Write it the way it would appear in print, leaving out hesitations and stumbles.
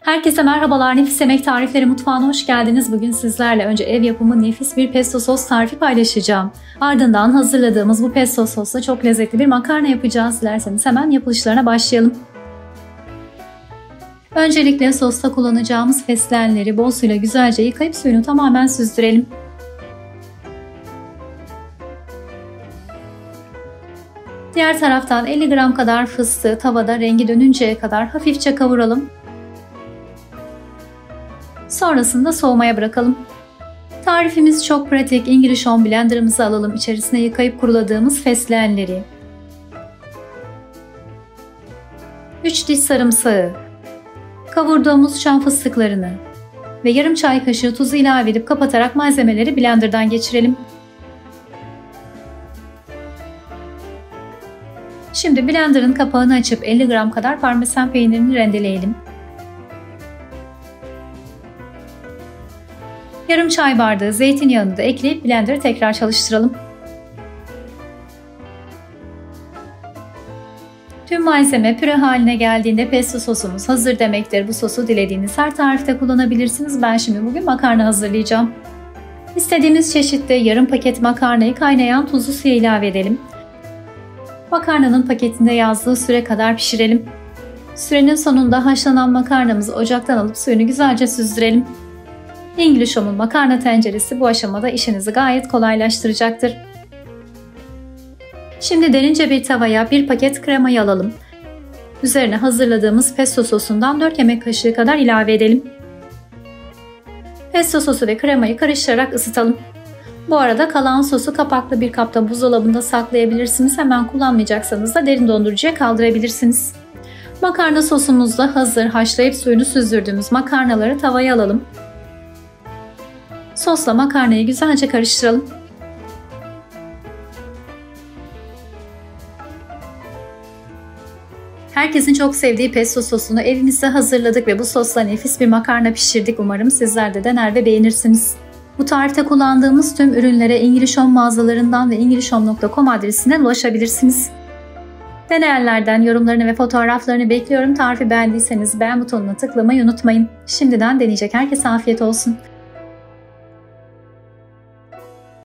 Herkese merhabalar. Nefis Yemek Tarifleri mutfağına hoş geldiniz. Bugün sizlerle önce ev yapımı nefis bir pesto sos tarifi paylaşacağım. Ardından hazırladığımız bu pesto sosla çok lezzetli bir makarna yapacağız. Dilerseniz hemen yapılışlarına başlayalım. Öncelikle sosta kullanacağımız fesleğenleri bol suyla güzelce yıkayıp suyunu tamamen süzdürelim. Diğer taraftan 50 gram kadar fıstığı tavada rengi dönünceye kadar hafifçe kavuralım. Sonrasında soğumaya bırakalım. Tarifimiz çok pratik. English Home blenderımızı alalım. İçerisine yıkayıp kuruladığımız fesleğenleri, 3 diş sarımsağı, kavurduğumuz şam fıstıklarını ve yarım çay kaşığı tuzu ilave edip kapatarak malzemeleri blenderdan geçirelim. Şimdi blenderın kapağını açıp 50 gram kadar parmesan peynirini rendeleyelim. Yarım çay bardağı zeytinyağını da ekleyip blenderı tekrar çalıştıralım. Tüm malzeme püre haline geldiğinde pesto sosumuz hazır demektir. Bu sosu dilediğiniz her tarifte kullanabilirsiniz. Ben şimdi bugün makarna hazırlayacağım. İstediğimiz çeşitte yarım paket makarnayı kaynayan tuzlu suya ilave edelim. Makarnanın paketinde yazdığı süre kadar pişirelim. Sürenin sonunda haşlanan makarnamızı ocaktan alıp suyunu güzelce süzdürelim. English Home'un makarna tenceresi bu aşamada işinizi gayet kolaylaştıracaktır. Şimdi derince bir tavaya bir paket kremayı alalım. Üzerine hazırladığımız pesto sosundan 4 yemek kaşığı kadar ilave edelim. Pesto sosu ve kremayı karıştırarak ısıtalım. Bu arada kalan sosu kapaklı bir kapta buzdolabında saklayabilirsiniz. Hemen kullanmayacaksanız da derin dondurucuya kaldırabilirsiniz. Makarna sosumuz da hazır. Haşlayıp suyunu süzdürdüğümüz makarnaları tavaya alalım. Sosla makarnayı güzelce karıştıralım. Herkesin çok sevdiği pesto sosunu evimizde hazırladık ve bu sosla nefis bir makarna pişirdik. Umarım sizler de dener ve beğenirsiniz. Bu tarifte kullandığımız tüm ürünlere English Home mağazalarından ve englishhome.com adresinden ulaşabilirsiniz. Deneyenlerden yorumlarını ve fotoğraflarını bekliyorum. Tarifi beğendiyseniz beğen butonuna tıklamayı unutmayın. Şimdiden deneyecek herkese afiyet olsun.